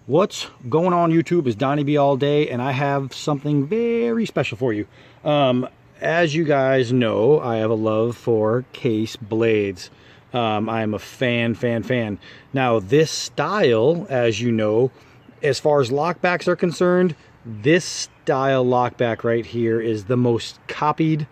What's going on YouTube? Is Donnie B all day, and I have something very special for you. As you guys know, I have a love for case blades. I am a fan. Now this style, as you know, as far as lockbacks are concerned, this style lockback right here is the most copied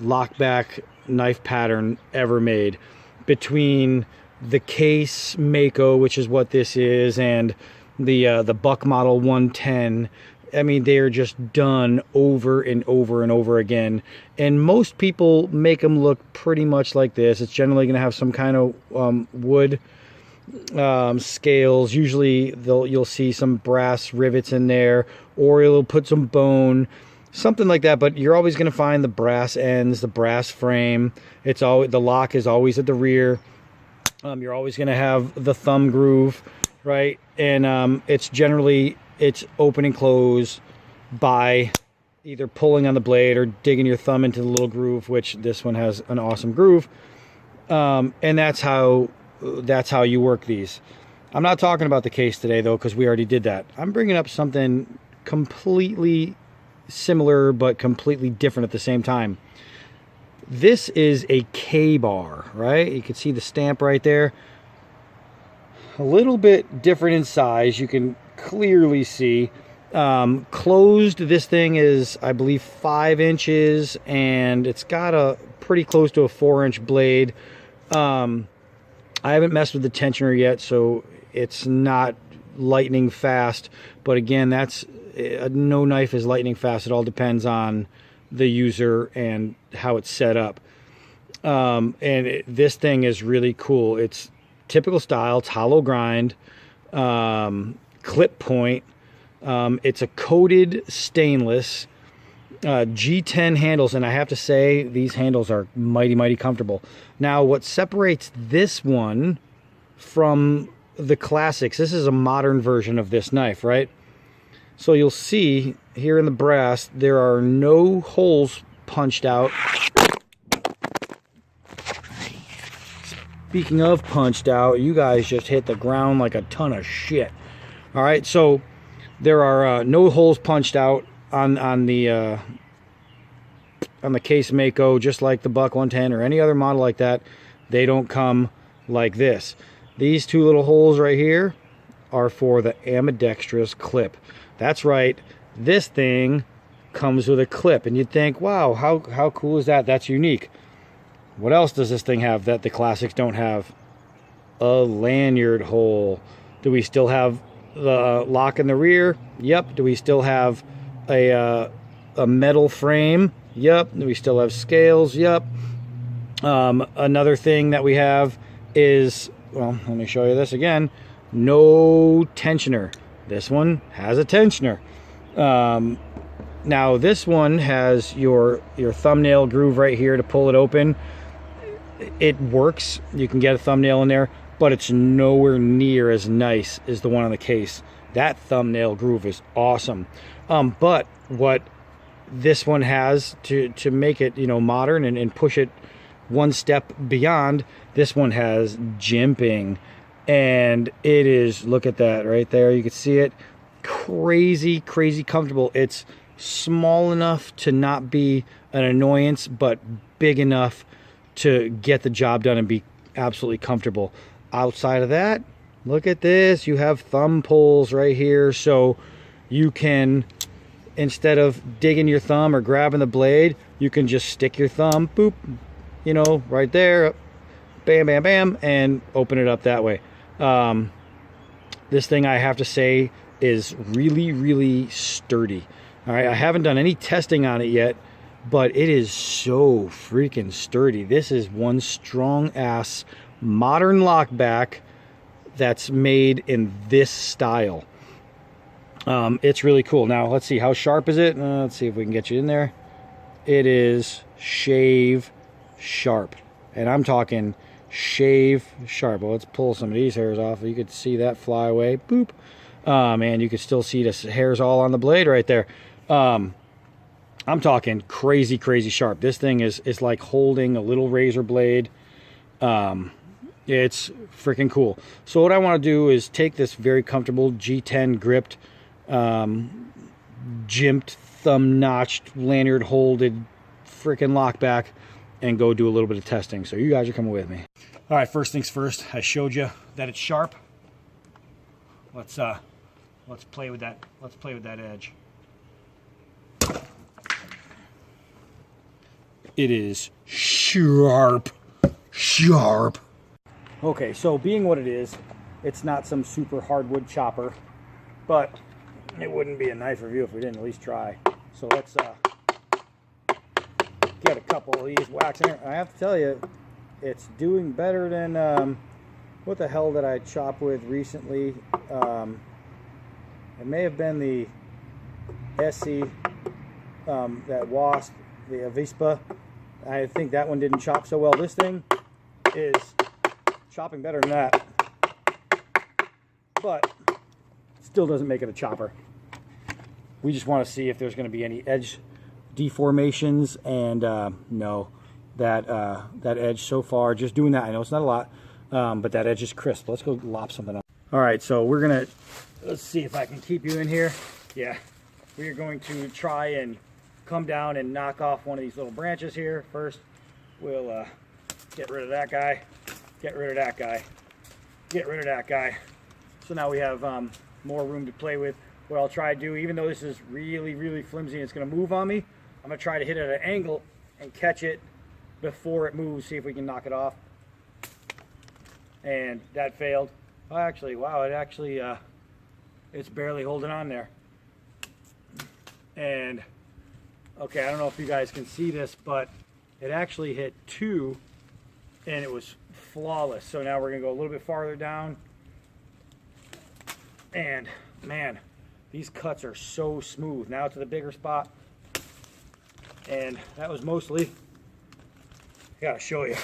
lockback knife pattern ever made. Between the case Mako, which is what this is, and the Buck Model 110, I mean, they are just done over and over again. And most people make them look pretty much like this. It's generally going to have some kind of wood scales. Usually you'll see some brass rivets in there, or it'll put some bone, something like that. But you're always going to find the brass ends, the brass frame. It's always, the lock is always at the rear. You're always going to have the thumb groove, right? And it's generally, it's open and close by either pulling on the blade or digging your thumb into the little groove, which this one has an awesome groove. And that's how you work these. I'm not talking about the case today though, because we already did that. I'm bringing up something completely similar but completely different at the same time. This is a K-bar, right? You can see the stamp right there. A little bit different in size. You can clearly see. Closed, this thing is, I believe, 5 inches, and it's got a pretty close to a 4-inch blade. I haven't messed with the tensioner yet, so it's not lightning fast. But again, that's no knife is lightning fast. It all depends on the user and how it's set up. This thing is really cool. It's typical style. It's hollow grind, clip point. It's a coated stainless G10 handles, and I have to say these handles are mighty comfortable. Now, what separates this one from the classics, this is a modern version of this knife, right? So you'll see here in the brass, there are no holes punched out. Speaking of punched out, you guys just hit the ground like a ton of shit. All right, so there are no holes punched out on the case Mako, just like the Buck 110 or any other model like that. They don't come like this. These two little holes right here are for the ambidextrous clip. That's right, this thing comes with a clip, and you'd think, wow, how cool is that? That's unique. What else does this thing have that the classics don't have? A lanyard hole. Do we still have the lock in the rear? Yep. Do we still have a metal frame? Yep. Do we still have scales? Yep. Another thing that we have is, well, let me show you this again. No tensioner. This one has a tensioner. Now this one has your thumbnail groove right here to pull it open. It works. You can get a thumbnail in there, but it's nowhere near as nice as the one on the case. That thumbnail groove is awesome. But what this one has to make it, you know, modern and push it one step beyond, this one has jimping. And it is, look at that right there, you can see it, crazy comfortable. It's small enough to not be an annoyance, but big enough to get the job done and be absolutely comfortable. Outside of that, look at this, you have thumb pulls right here, so you can, instead of digging your thumb or grabbing the blade, you can just stick your thumb, boop, you know, right there, bam, and open it up that way. This thing, I have to say, is really sturdy. All right, I haven't done any testing on it yet, but it is so freaking sturdy. This is one strong ass modern lockback that's made in this style. It's really cool. Now let's see, how sharp is it? Let's see if we can get you in there. It is shave sharp, and I'm talking shave sharp. Well, let's pull some of these hairs off. You could see that fly away. Boop. And you can still see the hairs all on the blade right there. I'm talking crazy sharp. This thing is like holding a little razor blade. It's freaking cool. So what I want to do is take this very comfortable G10 gripped, jimped, thumb notched, lanyard holded freaking lockback and go do a little bit of testing. So you guys are coming with me. All right, first things first, I showed you that it's sharp. Let's play with that. Let's play with that edge. It is sharp. Sharp. Okay, so being what it is, it's not some super hardwood chopper, but it wouldn't be a knife review if we didn't at least try. So let's get a couple of these waxing here. I have to tell you, it's doing better than what the hell did I chop with recently? It may have been the SC, that Wasp, the Avispa. I think that one didn't chop so well. This thing is chopping better than that, but still doesn't make it a chopper. We just want to see if there's going to be any edge deformations, and no, that edge so far, just doing that, I know it's not a lot, but that edge is crisp. Let's go lop something up. All right, so let's see if I can keep you in here. Yeah, we are going to try and come down and knock off one of these little branches here. First, we'll get rid of that guy, get rid of that guy, get rid of that guy. So now we have more room to play with. What I'll try to do, even though this is really, really flimsy and it's going to move on me, I'm going to try to hit it at an angle and catch it before it moves, see if we can knock it off. And that failed. Oh, actually, wow, it's barely holding on there. And okay, I don't know if you guys can see this, but it actually hit 2 and it was flawless. So now we're gonna go a little bit farther down, and man, these cuts are so smooth. Now to the bigger spot, and that was mostly, gotta show you.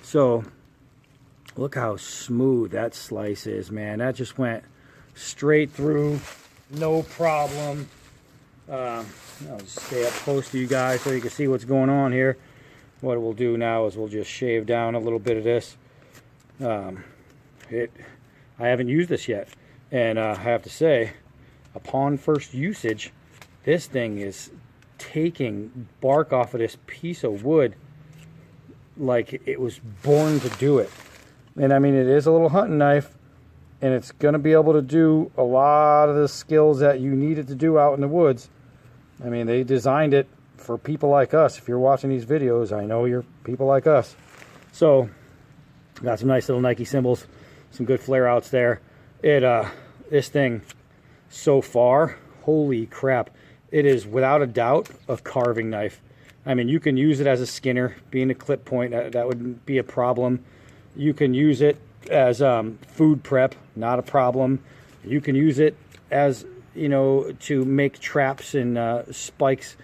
So look how smooth that slice is, man. That just went straight through, no problem. I'll just stay up close to you guys so you can see what's going on here. What we'll do now is we'll just shave down a little bit of this. I haven't used this yet, and I have to say, upon first usage, this thing is taking bark off of this piece of wood like it was born to do it. And I mean, it is a little hunting knife, and it's going to be able to do a lot of the skills that you need it to do out in the woods. I mean, they designed it for people like us. If you're watching these videos, I know you're people like us. So, got some nice little Nike symbols, some good flare outs there. This thing, so far, holy crap, it is without a doubt a carving knife. I mean, you can use it as a skinner, being a clip point, that wouldn't be a problem. You can use it as food prep, not a problem. You can use it as, you know, to make traps and spikes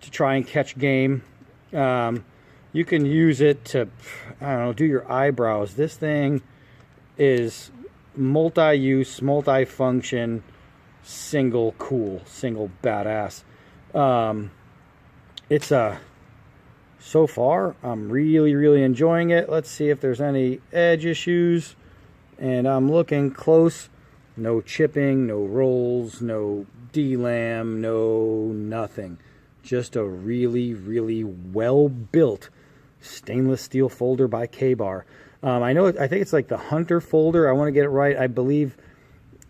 to try and catch game. You can use it to, I don't know, do your eyebrows. This thing is multi-use, multi-function, single cool, single badass. So far, I'm really, really enjoying it. Let's see if there's any edge issues. And I'm looking close. No chipping, no rolls, no delam, no nothing. Just a really, really well-built stainless steel folder by K-Bar. I think it's like the Hunter folder. I want to get it right. I believe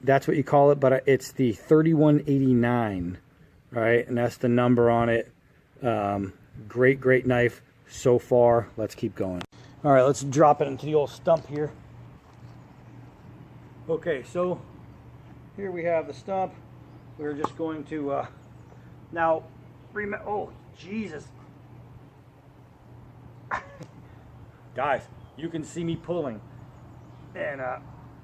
that's what you call it, but it's the 3189, right? And that's the number on it. Great knife so far. Let's keep going. All right, let's drop it into the old stump here. Okay, so here we have the stump. We're just going to now remember. Oh, Jesus. Guys, you can see me pulling, and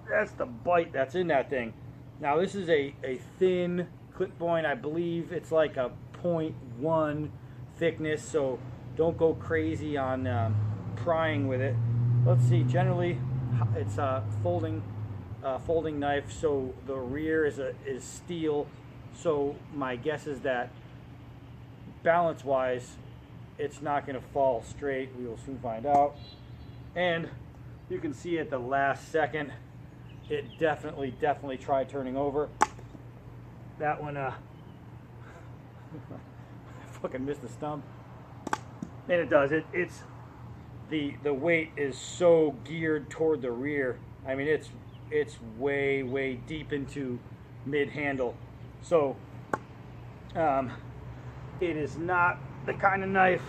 that's the bite that's in that thing. Now this is a thin clip point. I believe it's like a 0.1 thickness, so don't go crazy on prying with it. Let's see, generally it's a folding knife, so the rear is steel, so my guess is that balance wise it's not going to fall straight. We will soon find out. And you can see at the last second, it definitely tried turning over. That one, I fucking missed the stump. And it does. It's the weight is so geared toward the rear. I mean, it's way deep into mid-handle. So it is not the kind of knife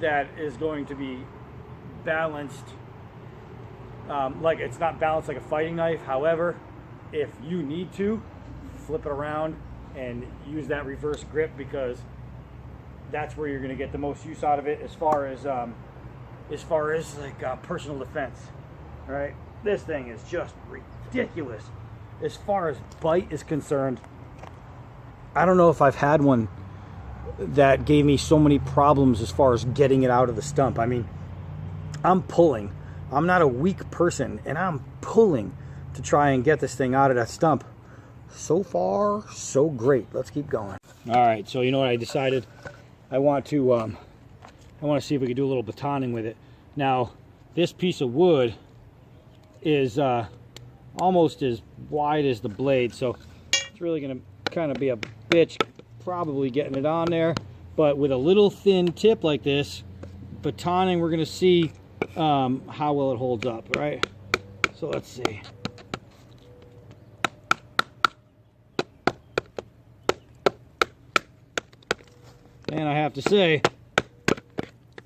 that is going to be balanced. Like, it's not balanced like a fighting knife. However, if you need to, flip it around and use that reverse grip, because that's where you're going to get the most use out of it as far as like personal defense. All right, this thing is just ridiculous as far as bite is concerned. I don't know if I've had one that gave me so many problems as far as getting it out of the stump. I mean, I'm pulling. I'm not a weak person, and I'm pulling to try and get this thing out of that stump. So far, so great. Let's keep going. All right, so you know what I decided? I want to see if we can do a little batoning with it. Now, this piece of wood is almost as wide as the blade, so it's really going to kind of be a bitch probably getting it on there. But with a little thin tip like this, batoning, we're going to see how well it holds up, right? So let's see. And I have to say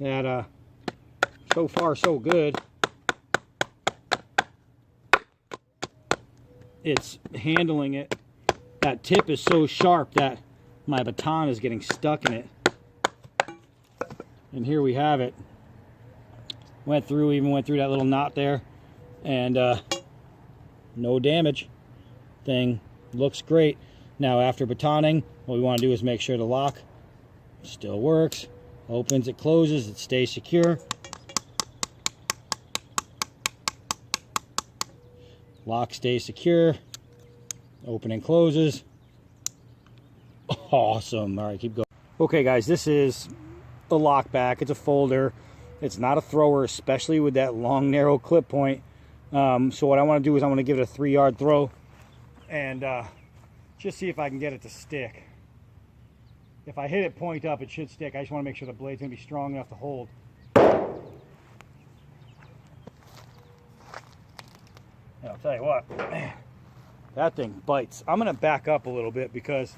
that so far so good. It's handling it. That tip is so sharp that my baton is getting stuck in it. And here we have it. Went through that little knot there, and no damage. Thing looks great. Now, after batoning, what we want to do is make sure the lock still works. Opens, it closes, it stays secure. Lock stays secure. Open and closes. Awesome. All right, keep going. Okay, guys, this is a lock back. It's a folder. It's not a thrower, especially with that long, narrow clip point. So what I want to do is I want to give it a 3-yard throw and just see if I can get it to stick. If I hit it point up, it should stick. I just want to make sure the blade's going to be strong enough to hold. And I'll tell you what, man, that thing bites. I'm going to back up a little bit because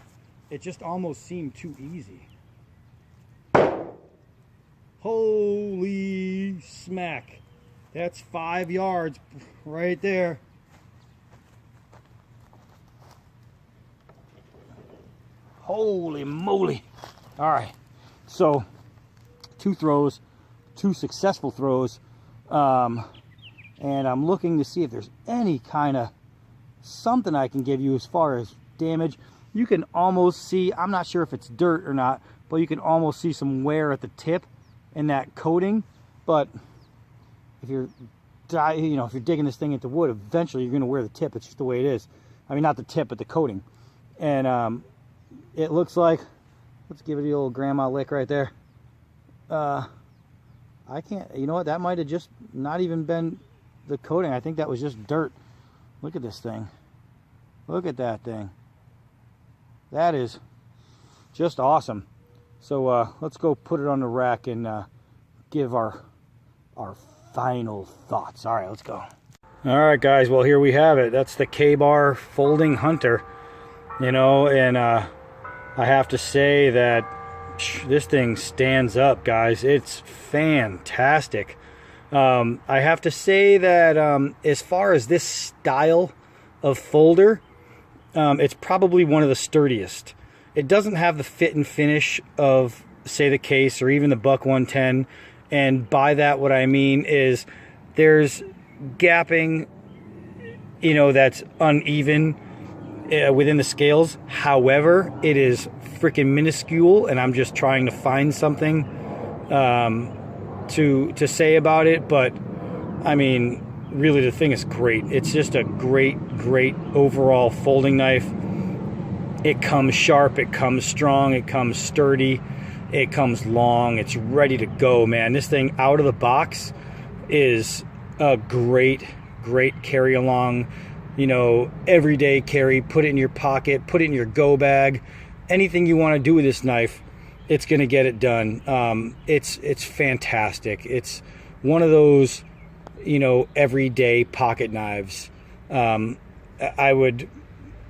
it just almost seemed too easy. Holy smack. That's 5 yards right there. Holy moly. All right. So, 2 throws, 2 successful throws. And I'm looking to see if there's any kind of something I can give you as far as damage. You can almost see, I'm not sure if it's dirt or not, but you can almost see some wear at the tip in that coating. But if you're if you're digging this thing into wood, eventually you're going to wear the tip. It's just the way it is. I mean, not the tip, but the coating. And it looks like, let's give it the old grandma lick right there. I can't, you know what, that might have just not even been the coating. I think that was just dirt. Look at this thing. Look at that thing. That is just awesome. So let's go put it on the rack and give our final thoughts. All right, let's go. All right, guys. Well, here we have it. That's the K-Bar Folding Hunter. You know, and I have to say that this thing stands up, guys. It's fantastic. I have to say that as far as this style of folder, it's probably one of the sturdiest. It doesn't have the fit and finish of, say, the Case or even the Buck 110. And by that, what I mean is there's gapping, you know, that's uneven within the scales. However, it is freaking minuscule, and I'm just trying to find something to say about it. But I mean, really, the thing is great. It's just a great overall folding knife. It comes sharp, it comes strong, it comes sturdy, it comes long, it's ready to go, man. This thing out of the box, is a great carry along, you know, everyday carry. Put it in your pocket, put it in your go bag, anything you want to do with this knife, it's going to get it done. It's fantastic. It's one of those, you know, everyday pocket knives. I would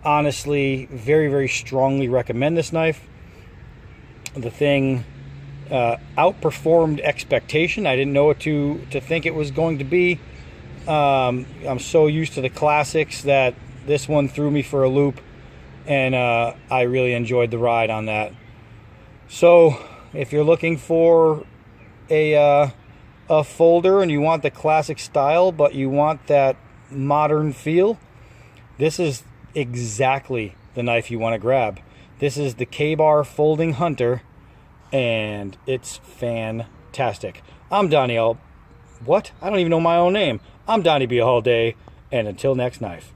honestly very strongly recommend this knife. The thing outperformed expectation. I didn't know what to think it was going to be. I'm so used to the classics that this one threw me for a loop, and I really enjoyed the ride on that. So if you're looking for a folder and you want the classic style but you want that modern feel, this is exactly the knife you want to grab. This is the K-Bar Folding Hunter, and it's fantastic. I'm Donnie. I don't even know my own name. I'm Donnie B. All Day, and until next knife.